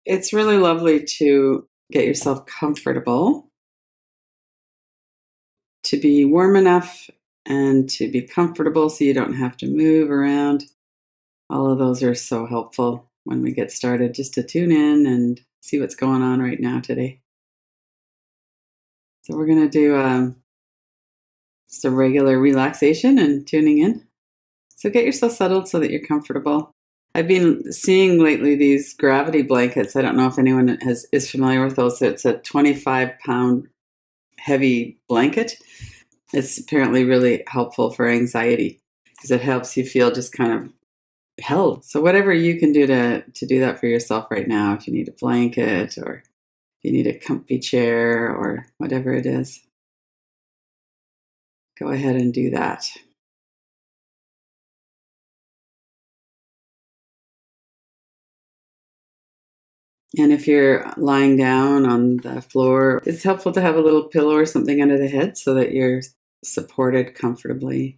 it's really lovely to get yourself comfortable, to be warm enough and to be comfortable so you don't have to move around. All of those are so helpful when we get started, just to tune in and see what's going on right now today. So we're going to do just a regular relaxation and tuning in. So get yourself settled so that you're comfortable. I've been seeing lately these gravity blankets. I don't know if anyone is familiar with those. It's a 25-pound heavy blanket. It's apparently really helpful for anxiety because it helps you feel just kind of held. So whatever you can do to do that for yourself right now, if you need a blanket or if you need a comfy chair or whatever it is, go ahead and do that. And if you're lying down on the floor, it's helpful to have a little pillow or something under the head so that you're supported comfortably.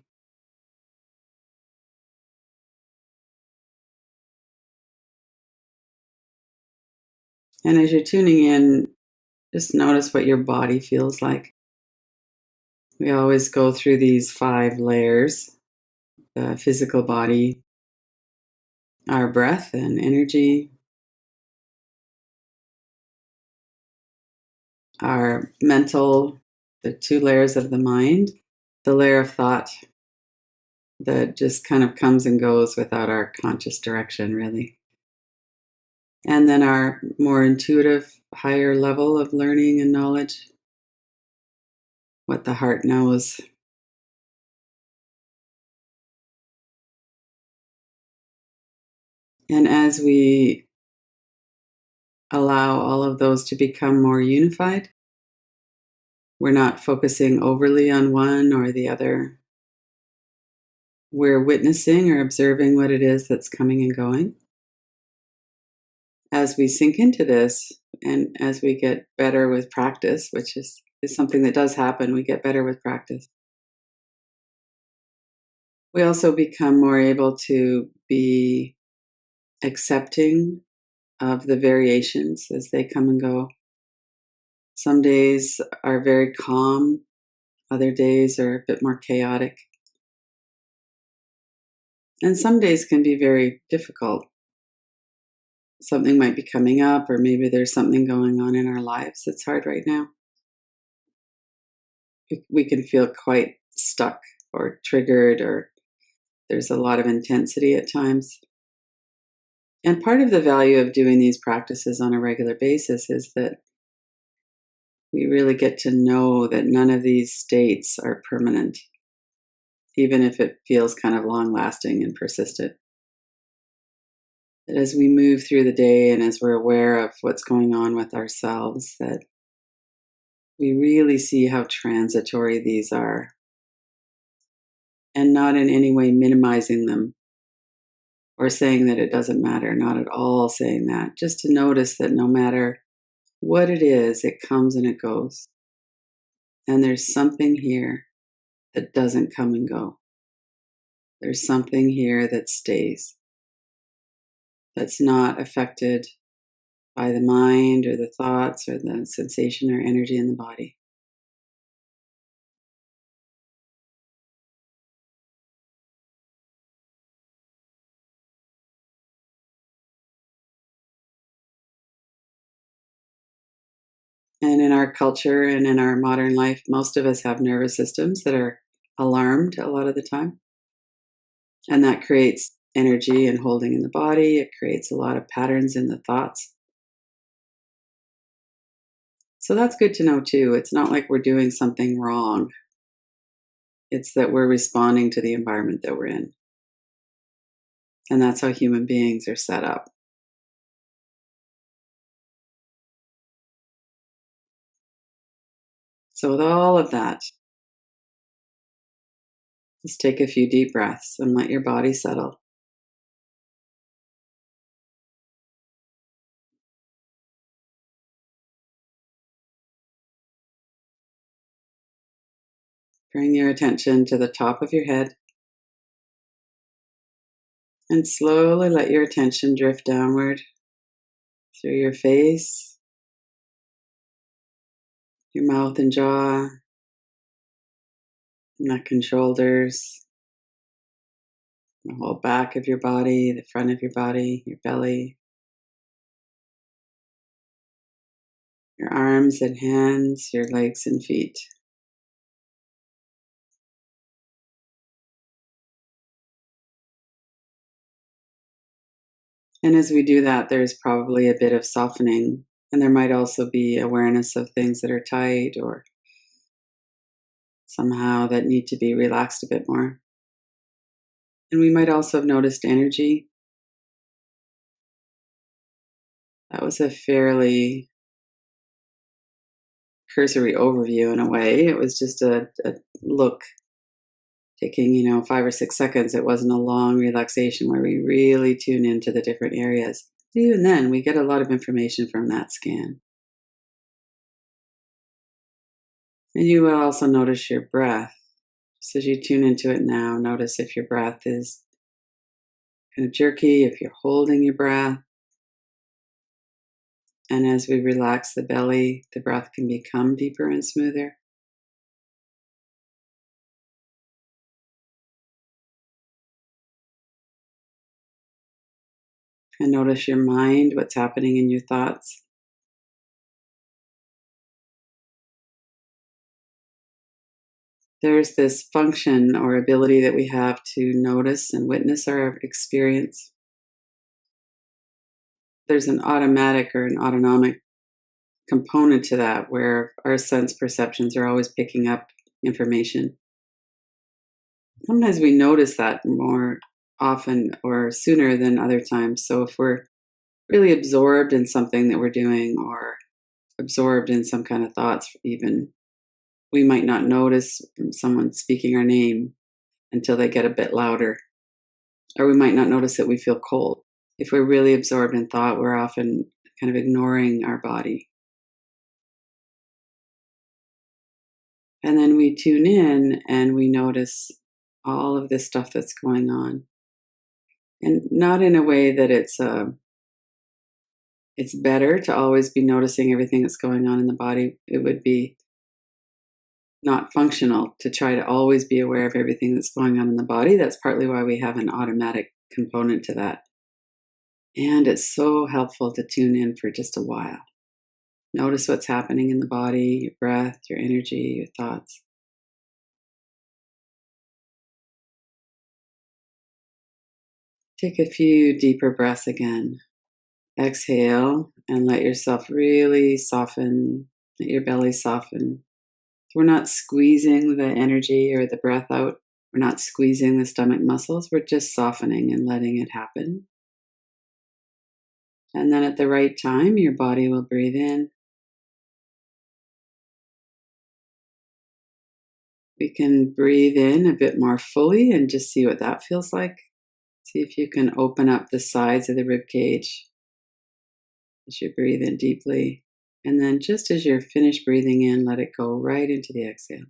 And as you're tuning in, just notice what your body feels like. We always go through these 5 layers: the physical body, our breath and energy, our mental, the 2 layers of the mind, the layer of thought that just kind of comes and goes without our conscious direction, really. And then our more intuitive, higher level of learning and knowledge, what the heart knows. And as we allow all of those to become more unified, we're not focusing overly on one or the other. We're witnessing or observing what it is that's coming and going. As we sink into this and as we get better with practice, which is something that does happen, we get better with practice. We also become more able to be accepting of the variations as they come and go. Some days are very calm, other days are a bit more chaotic. And some days can be very difficult. Something might be coming up, or maybe there's something going on in our lives that's hard right now. We can feel quite stuck or triggered, or there's a lot of intensity at times. And part of the value of doing these practices on a regular basis is that we really get to know that none of these states are permanent, even if it feels kind of long-lasting and persistent. That as we move through the day and as we're aware of what's going on with ourselves, that we really see how transitory these are, and not in any way minimizing them or saying that it doesn't matter, not at all saying that, just to notice that no matter what it is, it comes and it goes. And there's something here that doesn't come and go. There's something here that stays, that's not affected by the mind or the thoughts or the sensation or energy in the body. And in our culture and in our modern life, most of us have nervous systems that are alarmed a lot of the time. And that creates energy and holding in the body. It creates a lot of patterns in the thoughts. So that's good to know too. It's not like we're doing something wrong. It's that we're responding to the environment that we're in. And that's how human beings are set up. So with all of that, just take a few deep breaths and let your body settle. Bring your attention to the top of your head and slowly let your attention drift downward through your face, your mouth and jaw, neck and shoulders, the whole back of your body, the front of your body, your belly, your arms and hands, your legs and feet. And as we do that, there's probably a bit of softening, and there might also be awareness of things that are tight or somehow that need to be relaxed a bit more. And we might also have noticed energy. That was a fairly cursory overview in a way. It was just a look taking, 5 or 6 seconds. It wasn't a long relaxation where we really tune into the different areas. But even then, we get a lot of information from that scan. And you will also notice your breath. So as you tune into it now, notice if your breath is kind of jerky, if you're holding your breath. And as we relax the belly, the breath can become deeper and smoother. And notice your mind, what's happening in your thoughts. There's this function or ability that we have to notice and witness our experience. There's an automatic or an autonomic component to that where our sense perceptions are always picking up information. Sometimes we notice that more often or sooner than other times. So if we're really absorbed in something that we're doing or absorbed in some kind of thoughts even, we might not notice someone speaking our name until they get a bit louder. Or we might not notice that we feel cold. If we're really absorbed in thought, we're often kind of ignoring our body. And then we tune in and we notice all of this stuff that's going on. And not in a way that it's better to always be noticing everything that's going on in the body. It would be not functional to try to always be aware of everything that's going on in the body. That's partly why we have an automatic component to that. And it's so helpful to tune in for just a while. Notice what's happening in the body, your breath, your energy, your thoughts. Take a few deeper breaths again. Exhale and let yourself really soften, let your belly soften. We're not squeezing the energy or the breath out. We're not squeezing the stomach muscles. We're just softening and letting it happen. And then at the right time, your body will breathe in. We can breathe in a bit more fully and just see what that feels like. See if you can open up the sides of the rib cage as you breathe in deeply. And then just as you're finished breathing in, let it go right into the exhale.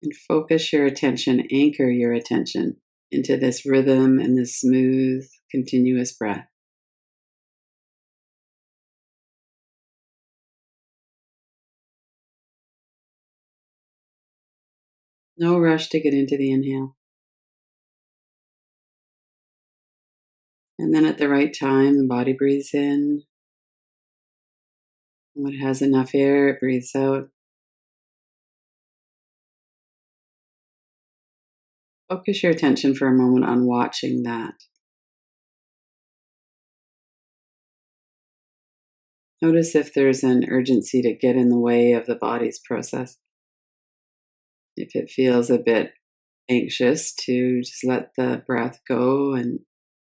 And focus your attention, anchor your attention into this rhythm and this smooth, continuous breath. No rush to get into the inhale. And then at the right time, the body breathes in. When it has enough air, it breathes out. Focus your attention for a moment on watching that. Notice if there's an urgency to get in the way of the body's process. If it feels a bit anxious, to just let the breath go and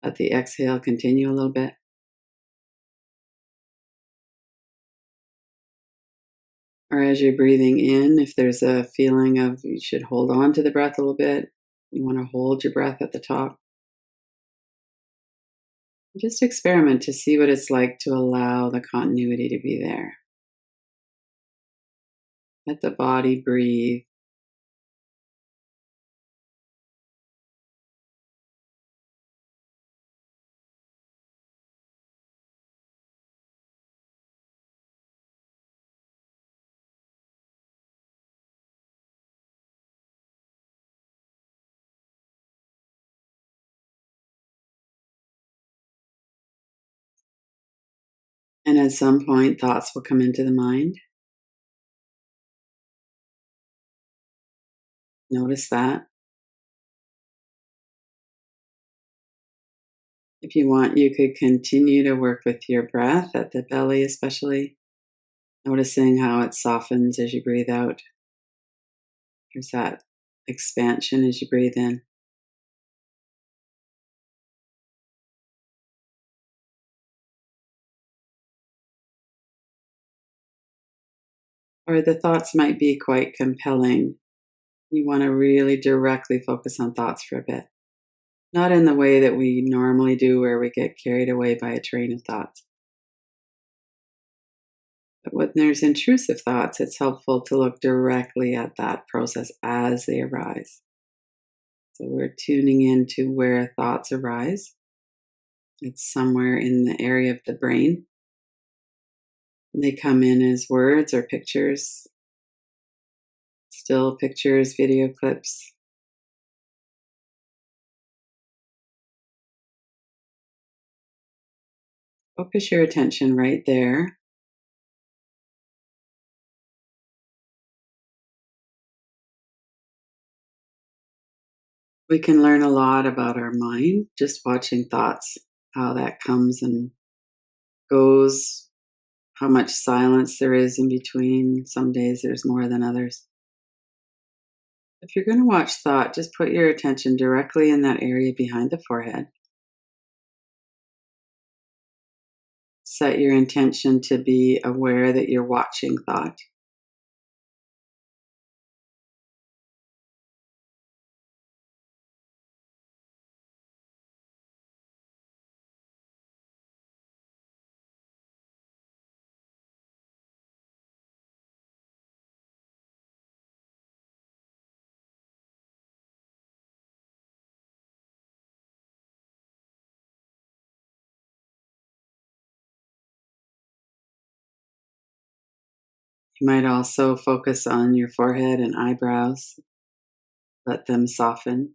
let the exhale continue a little bit. Or as you're breathing in, if there's a feeling of you should hold on to the breath a little bit, you want to hold your breath at the top. Just experiment to see what it's like to allow the continuity to be there. Let the body breathe. And at some point, thoughts will come into the mind. Notice that. If you want, you could continue to work with your breath at the belly, especially noticing how it softens as you breathe out. There's that expansion as you breathe in. Or the thoughts might be quite compelling. You want to really directly focus on thoughts for a bit. Not in the way that we normally do, where we get carried away by a train of thoughts. But when there's intrusive thoughts, it's helpful to look directly at that process as they arise. So we're tuning into where thoughts arise. It's somewhere in the area of the brain. They come in as words or pictures, still pictures, video clips. Focus your attention right there. We can learn a lot about our mind just watching thoughts, how that comes and goes, how much silence there is in between. Some days there's more than others. If you're going to watch thought, just put your attention directly in that area behind the forehead. Set your intention to be aware that you're watching thought. You might also focus on your forehead and eyebrows. Let them soften.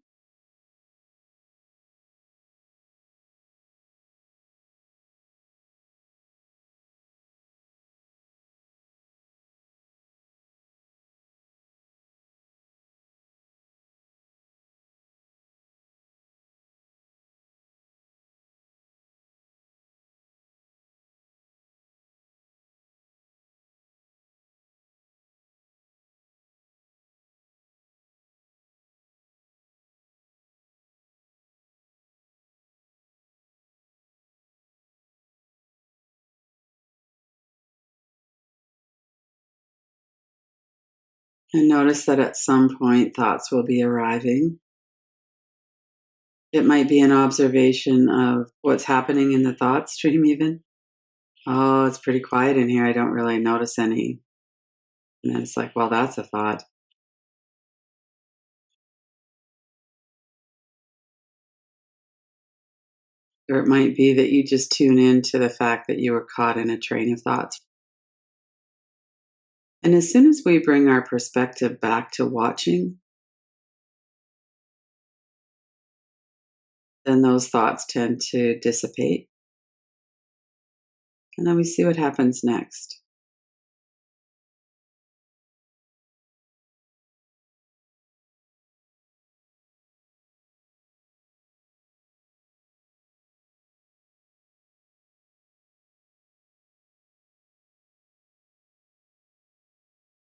And notice that at some point thoughts will be arriving. It might be an observation of what's happening in the thought stream, even. Oh, it's pretty quiet in here. I don't really notice any. And it's like, well, that's a thought. Or it might be that you just tune in to the fact that you were caught in a train of thoughts. And as soon as we bring our perspective back to watching, then those thoughts tend to dissipate. And then we see what happens next.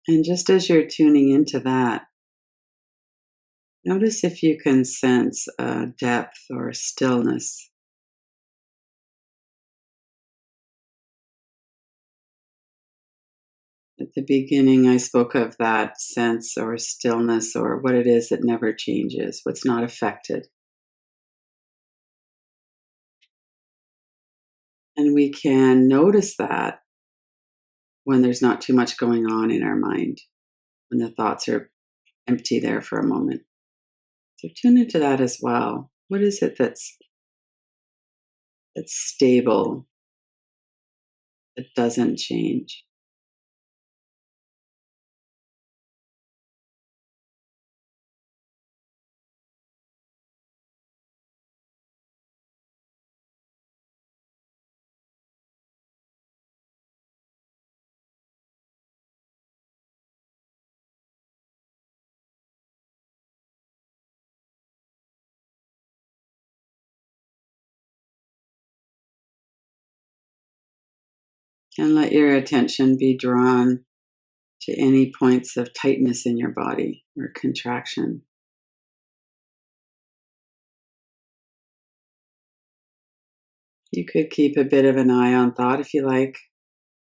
And just as you're tuning into that, notice if you can sense a depth or stillness. At the beginning, I spoke of that sense or stillness or what it is that never changes, what's not affected. And we can notice that when there's not too much going on in our mind. when the thoughts are empty there for a moment. So tune into that as well. What is it that's stable, that doesn't change? And let your attention be drawn to any points of tightness in your body or contraction. You could keep a bit of an eye on thought if you like,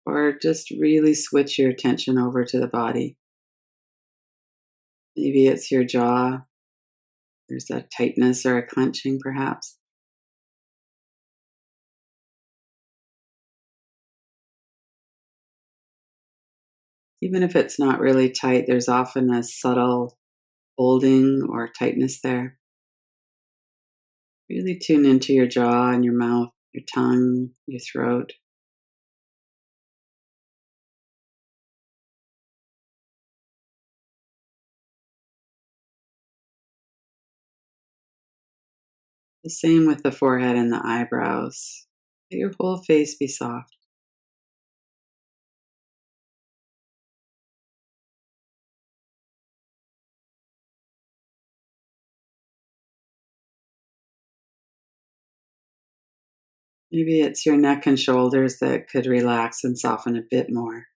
or just really switch your attention over to the body. Maybe it's your jaw. There's a tightness or a clenching, perhaps. Even if it's not really tight, there's often a subtle holding or tightness there. Really tune into your jaw and your mouth, your tongue, your throat. The same with the forehead and the eyebrows. Let your whole face be soft. Maybe it's your neck and shoulders that could relax and soften a bit more,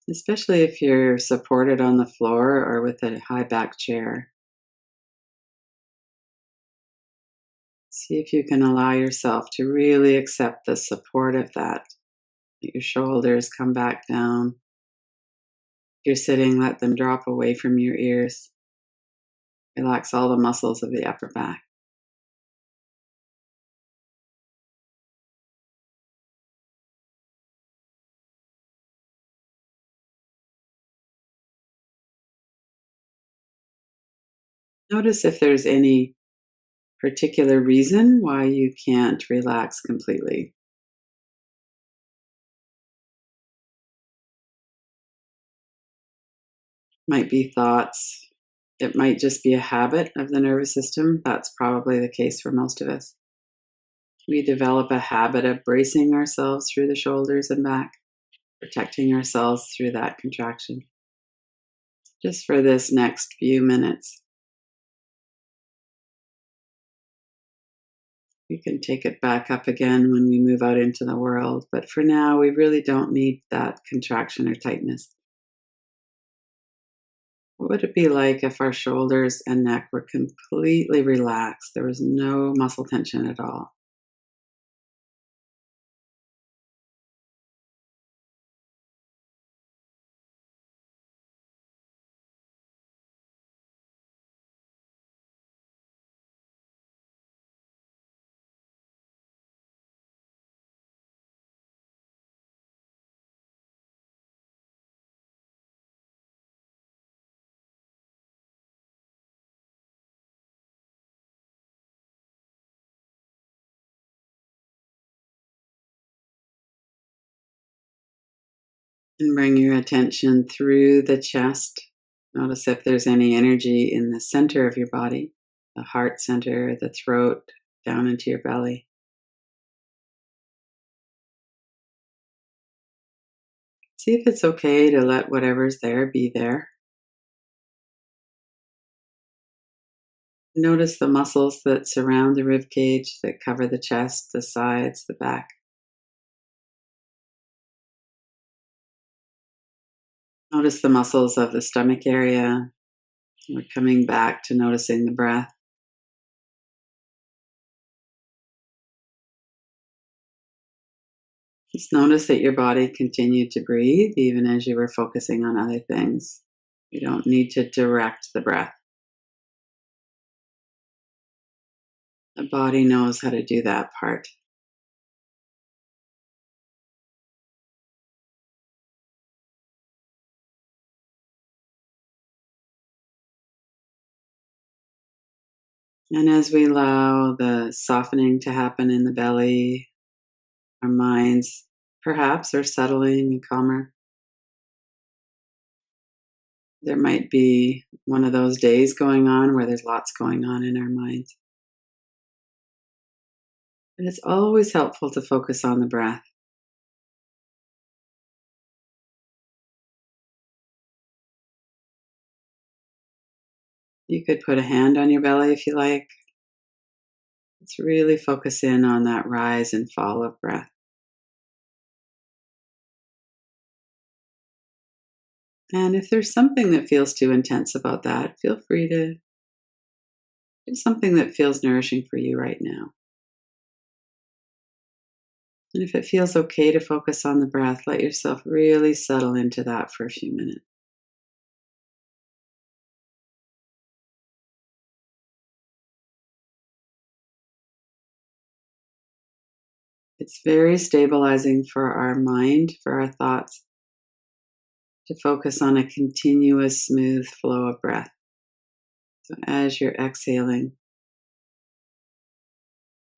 especially if you're supported on the floor or with a high back chair. See if you can allow yourself to really accept the support of that. Let your shoulders come back down. If you're sitting, let them drop away from your ears. Relax all the muscles of the upper back. Notice if there's any particular reason why you can't relax completely. Might be thoughts. It might just be a habit of the nervous system. That's probably the case for most of us. We develop a habit of bracing ourselves through the shoulders and back, protecting ourselves through that contraction. Just for this next few minutes, we can take it back up again when we move out into the world. But for now, we really don't need that contraction or tightness. What would it be like if our shoulders and neck were completely relaxed? There was no muscle tension at all. And bring your attention through the chest. Notice if there's any energy in the center of your body, the heart center, the throat, down into your belly. See if it's okay to let whatever's there be there. Notice the muscles that surround the rib cage, that cover the chest, the sides, the back. Notice the muscles of the stomach area. We're coming back to noticing the breath. Just notice that your body continued to breathe even as you were focusing on other things. You don't need to direct the breath. The body knows how to do that part. And as we allow the softening to happen in the belly, our minds perhaps are settling and calmer. There might be one of those days going on where there's lots going on in our minds. And it's always helpful to focus on the breath. You could put a hand on your belly if you like. Let's really focus in on that rise and fall of breath. And if there's something that feels too intense about that, feel free to do something that feels nourishing for you right now. And if it feels okay to focus on the breath, let yourself really settle into that for a few minutes. It's very stabilizing for our mind, for our thoughts, to focus on a continuous, smooth flow of breath. So as you're exhaling,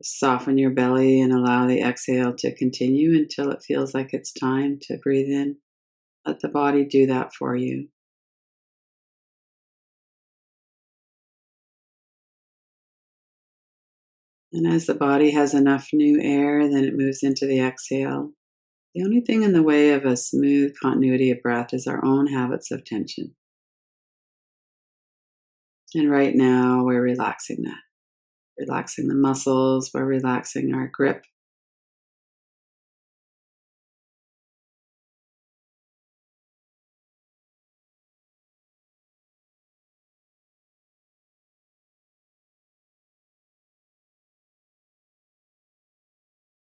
soften your belly and allow the exhale to continue until it feels like it's time to breathe in. Let the body do that for you. And as the body has enough new air, then it moves into the exhale. The only thing in the way of a smooth continuity of breath is our own habits of tension. And right now, we're relaxing that. Relaxing the muscles, we're relaxing our grip.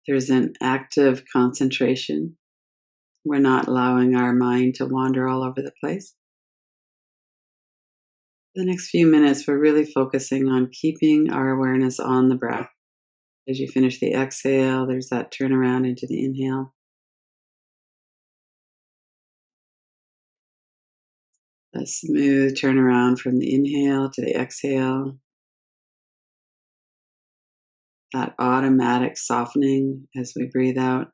There's an active concentration. We're not allowing our mind to wander all over the place. The next few minutes, we're really focusing on keeping our awareness on the breath. As you finish the exhale, there's that turnaround into the inhale. A smooth turnaround from the inhale to the exhale. That automatic softening as we breathe out.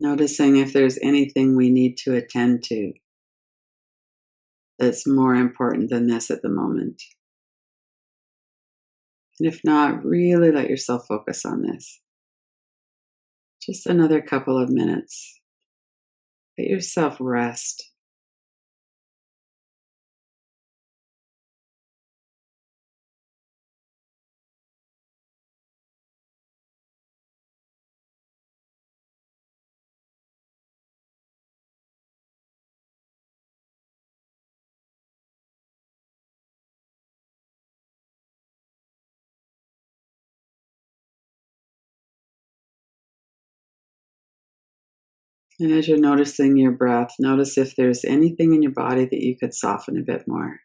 Noticing if there's anything we need to attend to that's more important than this at the moment. And if not, really let yourself focus on this. Just another couple of minutes. Let yourself rest. And as you're noticing your breath, notice if there's anything in your body that you could soften a bit more.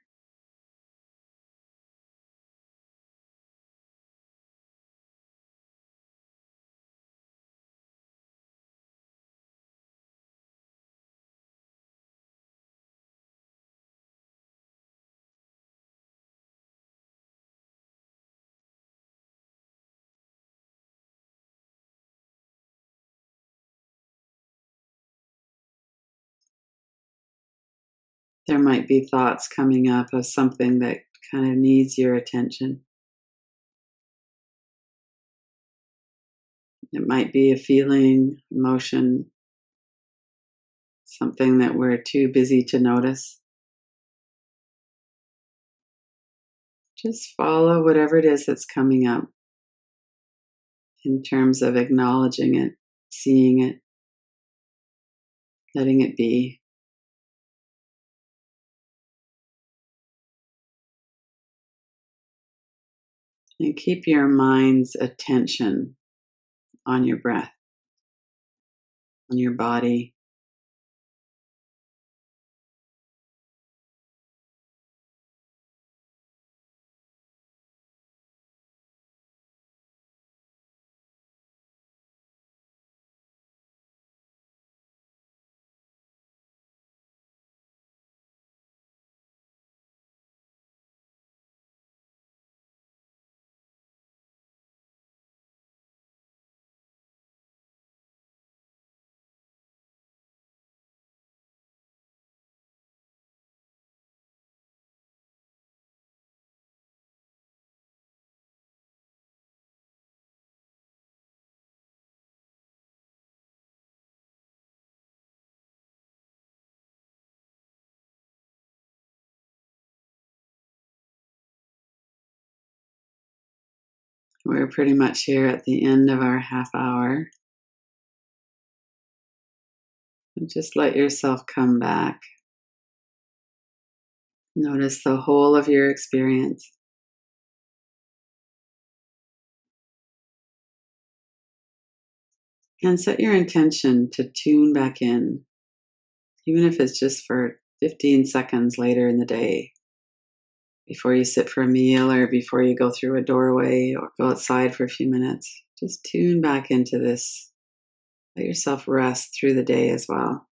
There might be thoughts coming up of something that kind of needs your attention. It might be a feeling, emotion, something that we're too busy to notice. Just follow whatever it is that's coming up in terms of acknowledging it, seeing it, letting it be. And keep your mind's attention on your breath, on your body. We're pretty much here at the end of our half hour. And just let yourself come back. Notice the whole of your experience. And set your intention to tune back in, even if it's just for 15 seconds later in the day, before you sit for a meal or before you go through a doorway or go outside for a few minutes. Just tune back into this. Let yourself rest through the day as well.